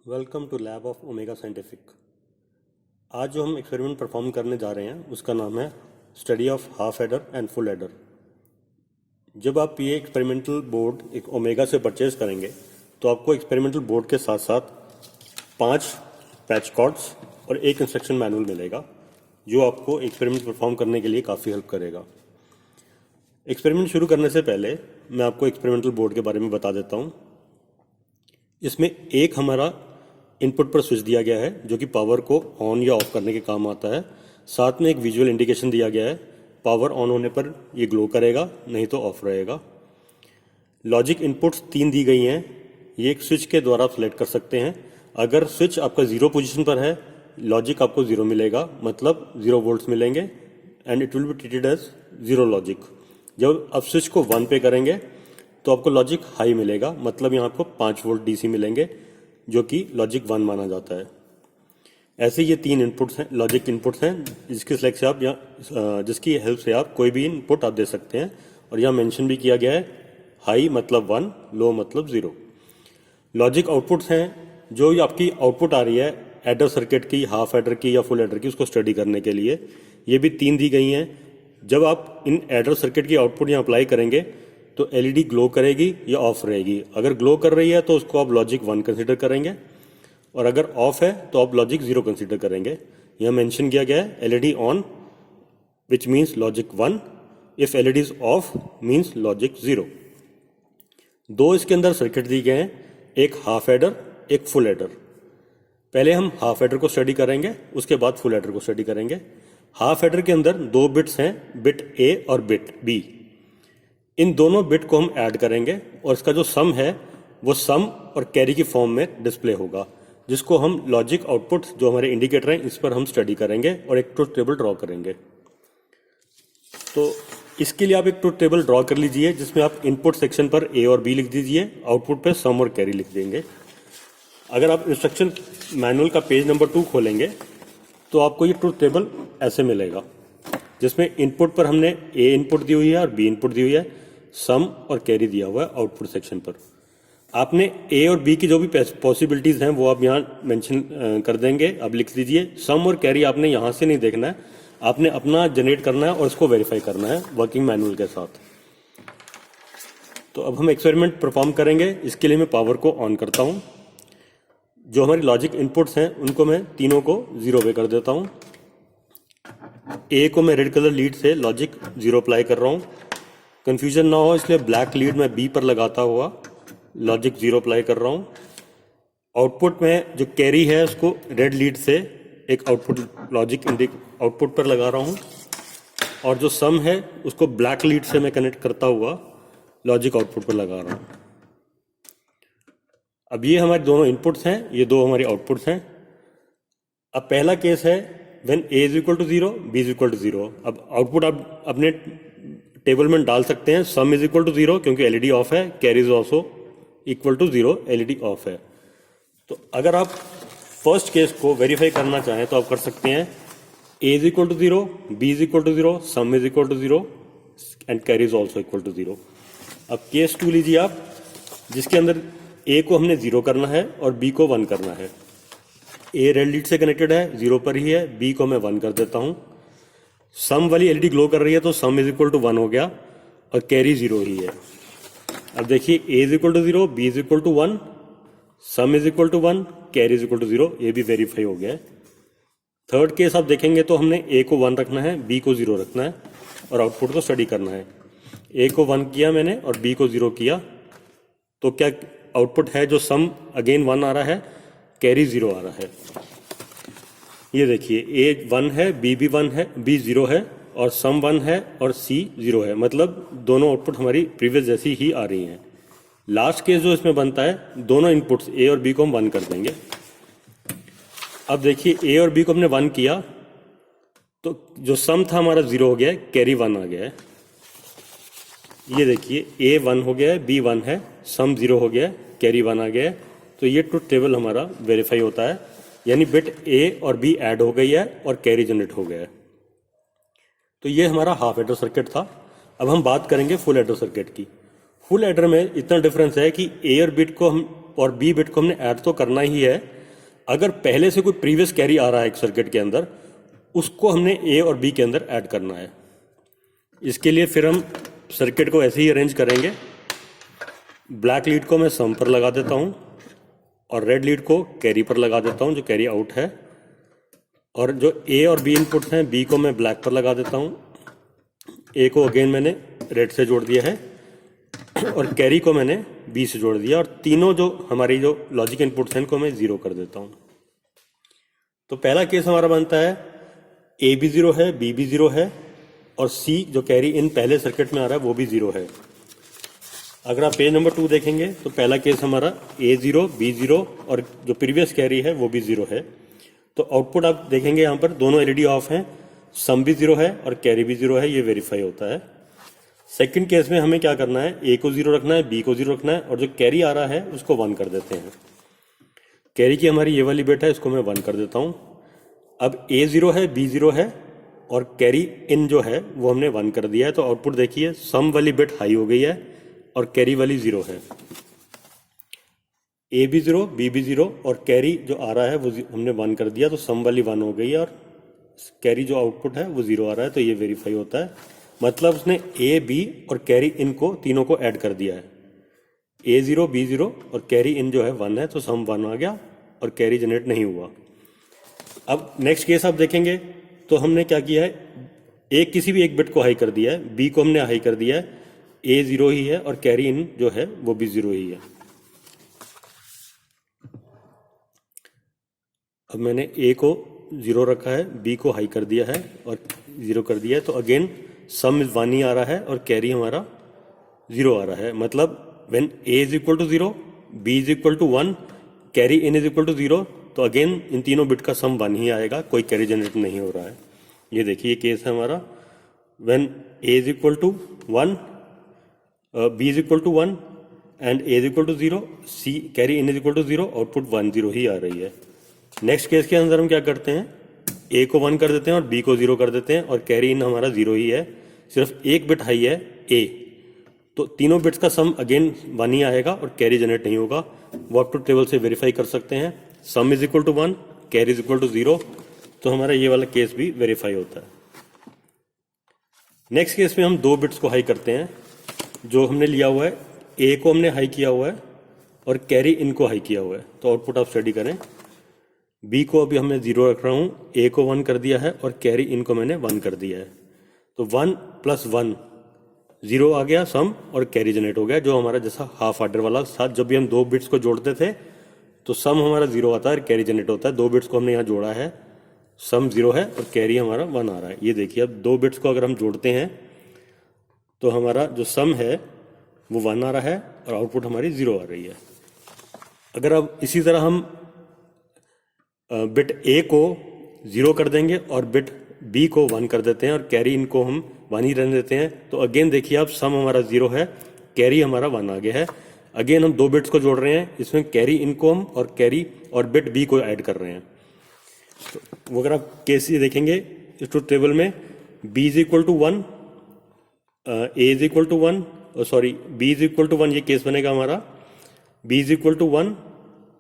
Welcome to lab of Omega Scientific. आज जो हम एक्सपेरिमेंट परफॉर्म करने जा रहे हैं उसका नाम है study of half adder and full adder. जब आप ये एक्सपेरिमेंटल बोर्ड एक ओमेगा से परचेज करेंगे तो आपको एक्सपेरिमेंटल बोर्ड के साथ साथ 5 पैच कॉर्ड्स और एक इंस्ट्रक्शन मैनुअल मिलेगा जो आपको एक्सपेरिमेंट परफॉर्म करने के लिए काफ़ी हेल्प करेगा। एक्सपेरिमेंट शुरू करने से पहले मैं आपको एक्सपेरिमेंटल बोर्ड के बारे में बता देता हूँ। इसमें एक हमारा इनपुट पर स्विच दिया गया है जो कि पावर को ऑन या ऑफ करने के काम आता है। साथ में एक विजुअल इंडिकेशन दिया गया है, पावर ऑन होने पर ये ग्लो करेगा, नहीं तो ऑफ रहेगा। लॉजिक इनपुट्स 3 दी गई हैं, ये एक स्विच के द्वारा आप सेलेक्ट कर सकते हैं। अगर स्विच आपका 0 पोजीशन पर है, लॉजिक आपको 0 मिलेगा, मतलब 0 वोल्ट्स मिलेंगे and it will be treated as 0 logic. जब आप स्विच को 1 पे करेंगे तो आपको लॉजिक हाई मिलेगा, मतलब यहाँ आपको 5 वोल्ट डीसी मिलेंगे जो कि लॉजिक 1 माना जाता है। ऐसे ये 3 इनपुट्स हैं, लॉजिक इनपुट्स हैं, जिसकी सेलेक्ट से आप या जिसकी हेल्प से आप कोई भी इनपुट आप दे सकते हैं। और यहाँ मेंशन भी किया गया है, हाई मतलब 1, लो मतलब 0। लॉजिक आउटपुट्स हैं जो आपकी आउटपुट आ रही है एडर सर्किट की, हाफ एडर की या फुल एडर की, उसको स्टडी करने के लिए। ये भी 3 दी गई हैं। जब आप इन एडर सर्किट की आउटपुट यहाँ अप्लाई करेंगे तो एलईडी ग्लो करेगी या ऑफ रहेगी। अगर ग्लो कर रही है तो उसको आप लॉजिक 1 कंसीडर करेंगे, और अगर ऑफ है तो आप लॉजिक 0 कंसीडर करेंगे। यह मेंशन किया गया है, LED on which means logic 1, if LED is of means logic 0। 2 इसके अंदर सर्किट दिए गए हैं, एक हाफ एडर एक फुल एडर। पहले हम हाफ एडर को स्टडी करेंगे, उसके बाद फुल एडर को स्टडी करेंगे। हाफ एडर के अंदर 2 बिट्स हैं, बिट ए और बिट बी। इन दोनों बिट को हम ऐड करेंगे और इसका जो सम है वो सम और कैरी की फॉर्म में डिस्प्ले होगा, जिसको हम लॉजिक आउटपुट जो हमारे इंडिकेटर हैं इस पर हम स्टडी करेंगे और एक ट्रुथ टेबल ड्रॉ करेंगे। तो इसके लिए आप एक ट्रुथ टेबल ड्रॉ कर लीजिए जिसमें आप इनपुट सेक्शन पर ए और बी लिख दीजिए, आउटपुट पे सम और कैरी लिख देंगे। अगर आप इंस्ट्रक्शन मैनुअल का पेज नंबर 2 खोलेंगे तो आपको ये ट्रुथ टेबल ऐसे मिलेगा, जिसमें इनपुट पर हमने ए इनपुट दी हुई है और बी इनपुट दी हुई है, सम और कैरी दिया हुआ है आउटपुट सेक्शन पर। आपने ए और बी की जो भी पॉसिबिलिटीज हैं वो आप यहाँ मेंशन कर देंगे, आप लिख दीजिए। सम और कैरी आपने यहाँ से नहीं देखना है, आपने अपना जनरेट करना है और इसको वेरीफाई करना है वर्किंग मैनुअल के साथ। तो अब हम एक्सपेरिमेंट परफॉर्म करेंगे। इसके लिए मैं पावर को ऑन करता हूँ। जो हमारी लॉजिक इनपुट्स हैं उनको मैं तीनों को 0 पे कर देता हूँ। ए को मैं रेड कलर लीड से लॉजिक 0 अप्लाई कर रहा हूँ, कंफ्यूजन ना हो इसलिए ब्लैक लीड में बी पर लगाता हुआ लॉजिक 0 अप्लाई कर रहा हूँ। आउटपुट में जो कैरी है उसको रेड लीड से एक आउटपुट लॉजिक आउटपुट पर लगा रहा हूँ, और जो सम है उसको ब्लैक लीड से मैं कनेक्ट करता हुआ लॉजिक आउटपुट पर लगा रहा हूँ। अब ये हमारे दोनों इनपुट्स हैं, ये 2 हमारी आउटपुट्स हैं। अब पहला केस है when a is equal to 0, b is equal to 0। अब आउटपुट आप अपने टेबल में डाल सकते हैं, सम इज इक्वल टू 0 क्योंकि एलईडी ऑफ है, carry is also equal to 0, LED off है। तो अगर आप फर्स्ट केस को वेरीफाई करना चाहें तो आप कर सकते हैं, a is equal to 0, b is equal to 0, sum is equal to 0 and carry is also equal to 0। अब केस 2 लीजिए आप, जिसके अंदर a को हमने 0 करना है और b को 1 करना है। ए रेड लीड से कनेक्टेड है, 0 पर ही है, बी को मैं 1 कर देता हूं। सम वाली एलईडी ग्लो कर रही है तो सम इज इक्वल टू 1 हो गया और कैरी 0 ही है। अब देखिए A is equal to 0, B is equal to 1, sum is equal to 1, carry is equal to 0, ये भी वेरीफाई हो गया है। थर्ड केस आप देखेंगे तो हमने ए को 1 रखना है, बी को 0 रखना है और आउटपुट को स्टडी करना है। ए को 1 किया मैंने और बी को 0 किया, तो क्या आउटपुट है जो सम अगेन 1 आ रहा है, कैरी 0 आ रहा है। ये देखिए ए 1 है, बी भी 1 है, बी 0 है और सम 1 है और सी 0 है, मतलब दोनों आउटपुट हमारी प्रीवियस जैसी ही आ रही हैं। लास्ट केस जो इसमें बनता है, दोनों इनपुट्स ए और बी को हम 1 कर देंगे। अब देखिए ए और बी को हमने 1 किया तो जो सम था हमारा 0 हो गया है, कैरी 1 आ गया है। ये देखिए ए 1 हो गया है, बी 1 है, सम 0 हो गया है, कैरी 1 आ गया है। तो ये ट्रुथ टेबल हमारा वेरीफाई होता है, यानी बिट ए और बी ऐड हो गई है और कैरी जनरेट हो गया है। तो ये हमारा हाफ एडर सर्किट था। अब हम बात करेंगे फुल एडर सर्किट की। फुल एडर में इतना डिफरेंस है कि ए और बी बिट को हमने ऐड तो करना ही है, अगर पहले से कोई प्रीवियस कैरी आ रहा है एक सर्किट के अंदर, उसको हमने ए और बी के अंदर ऐड करना है। इसके लिए फिर हम सर्किट को ऐसे ही अरेंज करेंगे। ब्लैक लीड को मैं सम पर लगा देता हूँ और रेड लीड को कैरी पर लगा देता हूँ, जो कैरी आउट है। और जो ए और बी इनपुट्स हैं, बी को मैं ब्लैक पर लगा देता हूँ, ए को अगेन मैंने रेड से जोड़ दिया है और कैरी को मैंने बी से जोड़ दिया। और तीनों जो हमारी जो लॉजिक इनपुट्स हैं इनको मैं जीरो कर देता हूँ। तो पहला केस हमारा बनता है ए भी जीरो है, बी भी जीरो है और सी जो कैरी इन पहले सर्किट में आ रहा है वो भी जीरो है। अगर आप पेज नंबर 2 देखेंगे तो पहला केस हमारा ए जीरो, बी जीरो और जो प्रीवियस कैरी है वो भी जीरो है। तो आउटपुट आप देखेंगे यहाँ पर दोनों एलईडी ऑफ हैं, सम भी जीरो है और कैरी भी जीरो है, ये वेरीफाई होता है। सेकंड केस में हमें क्या करना है, ए को जीरो रखना है, बी को जीरो रखना है और जो कैरी आ रहा है उसको 1 कर देते हैं। कैरी की हमारी ये वाली बिट है, इसको मैं 1 कर देता हूँ। अब ए जीरो है, बी जीरो है और कैरी इन जो है वो हमने 1 कर दिया है। तो आउटपुट देखिए, सम वाली बिट हाई हो गई है और कैरी वाली जीरो है। ए भी जीरो, बी भी जीरो और कैरी जो आ रहा है वो हमने 1 कर दिया, तो सम वाली 1 हो गई है और कैरी जो आउटपुट है वो जीरो आ रहा है। तो ये वेरीफाई होता है, मतलब उसने ए, बी और कैरी इन को तीनों को ऐड कर दिया है। ए जीरो, बी जीरो और कैरी इन जो है 1 है, तो सम 1 आ गया और कैरी जनरेट नहीं हुआ। अब नेक्स्ट केस आप देखेंगे तो हमने क्या किया है, एक किसी भी एक बिट को हाई कर दिया है, बी को हमने हाई कर दिया है, ए जीरो ही है और कैरी इन जो है वो भी जीरो ही है। अब मैंने ए को जीरो रखा है, बी को हाई कर दिया है और जीरो कर दिया है, तो अगेन सम 1 ही आ रहा है और कैरी हमारा जीरो आ रहा है। मतलब when A is equal to zero, B is equal to 1, carry in is equal to zero, तो अगेन इन तीनों बिट का सम 1 ही आएगा, कोई कैरी जनरेट नहीं हो रहा है। ये देखिए केस है हमारा, when A is equal to 1, B is equal to 1 and A is equal to 0, C carry in is equal to 0, output 1 0 ही आ रही है। नेक्स्ट केस के अंदर हम क्या करते हैं, ए को 1 कर देते हैं और बी को 0 कर देते हैं और कैरी इन हमारा 0 ही है, सिर्फ एक बिट हाई है ए, तो तीनों बिट्स का सम अगेन 1 ही आएगा और कैरी जनरेट नहीं होगा। वो आप टू टेबल से वेरीफाई कर सकते हैं, sum is equal to 1, carry is equal to 0, तो हमारा ये वाला केस भी वेरीफाई होता है। नेक्स्ट केस में हम 2 बिट्स को हाई करते हैं, जो हमने लिया हुआ है, ए को हमने हाई किया हुआ है और कैरी इन को हाई किया हुआ है। तो आउटपुट आप स्टडी करें, बी को अभी हमने 0 रख रहा हूँ, ए को 1 कर दिया है और कैरी इन को मैंने 1 कर दिया है। तो 1 + 1 0 आ गया सम और कैरी जनरेट हो गया, जो हमारा जैसा हाफ आर्डर वाला साथ जब भी हम 2 बिट्स को जोड़ते थे तो सम हमारा 0 आता है और कैरी जनरेट होता है। 2 बिट्स को हमने यहाँ जोड़ा है, सम 0 है और कैरी हमारा 1 आ रहा है। ये देखिए, अब 2 बिट्स को अगर हम जोड़ते हैं तो हमारा जो सम है वो 1 आ रहा है और आउटपुट हमारी 0 आ रही है। अगर अब इसी तरह हम बिट ए को 0 कर देंगे और बिट बी को 1 कर देते हैं और कैरी इनको हम 1 ही रहने देते हैं, तो अगेन देखिए आप सम हमारा 0 है, कैरी हमारा 1 आ गया है। अगेन हम 2 बिट्स को जोड़ रहे हैं, इसमें कैरी इनको हम और कैरी और बिट बी को ऐड कर रहे हैं। तो वो अगर आप केस ये देखेंगे इस ट्रुथ टेबल में, B is equal to 1, A is equal to 1, sorry B is equal to 1, ये केस बनेगा हमारा, बी इज इक्वल टू 1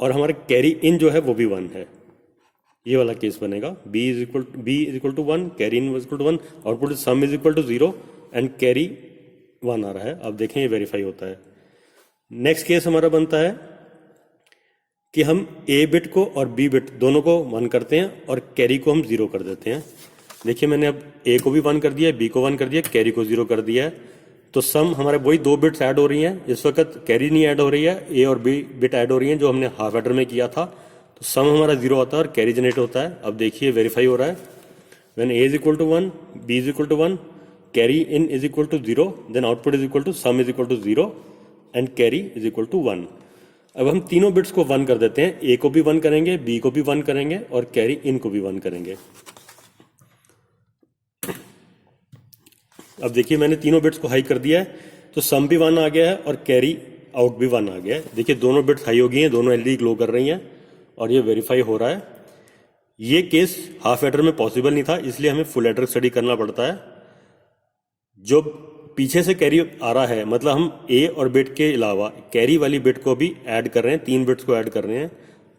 और हमारा कैरी इन जो है वो भी 1 है, ये वाला केस बनेगा। B is equal to 1, carry in is equal to 1, output sum is equal to 0 and carry 1 आ रहा है। अब देखें ये वेरीफाई होता है। नेक्स्ट केस हमारा बनता है कि हम ए बिट को और बी बिट दोनों को 1 करते हैं और कैरी को हम 0 कर देते हैं। देखिए मैंने अब ए को भी 1 कर दिया, बी को 1 कर दिया, कैरी को 0 कर दिया है, तो सम हमारे वही 2 बिट्स ऐड हो रही हैं। इस वक्त कैरी नहीं ऐड हो रही है, ए और बी बिट ऐड हो रही हैं जो हमने हाफ एडर में किया था, तो सम हमारा 0 आता है और कैरी जनरेट होता है। अब देखिए वेरीफाई हो रहा है, when A is equal to 1, B is equal to 1, carry in is equal to 0, then output is equal to sum is equal to 0 and carry is equal to 1। अब हम तीनों बिट्स को 1 कर देते हैं, ए को भी 1 करेंगे, बी को भी 1 करेंगे और कैरी इन को भी 1 करेंगे। अब देखिए मैंने तीनों बिट्स को हाई कर दिया है, तो सम भी 1 आ गया है और कैरी आउट भी 1 आ गया है। देखिए दोनों बिट्स हाई हो गई हैं, दोनों एलईडी ग्लो कर रही हैं और ये वेरीफाई हो रहा है। ये केस हाफ एडर में पॉसिबल नहीं था, इसलिए हमें फुल एडर स्टडी करना पड़ता है। जो पीछे से कैरी आ रहा है, मतलब हम ए और बिट के अलावा कैरी वाली बिट को भी ऐड कर रहे हैं, 3 बिट्स को ऐड कर रहे हैं,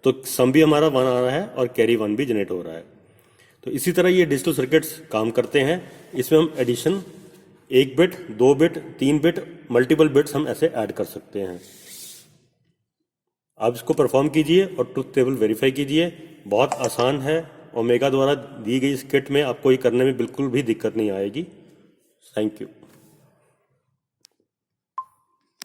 तो सम भी हमारा 1 आ रहा है और कैरी 1 भी जनरेट हो रहा है। तो इसी तरह ये डिजिटल सर्किट्स काम करते हैं। इसमें हम addition 1 bit, 2 bit, 3 bit, multiple bits हम ऐसे ऐड कर सकते हैं। आप इसको परफॉर्म कीजिए और ट्रुथ टेबल वेरीफाई कीजिए। बहुत आसान है। ओमेगा द्वारा दी गई इस किट में आपको ये करने में बिल्कुल भी दिक्कत नहीं आएगी। Thank you.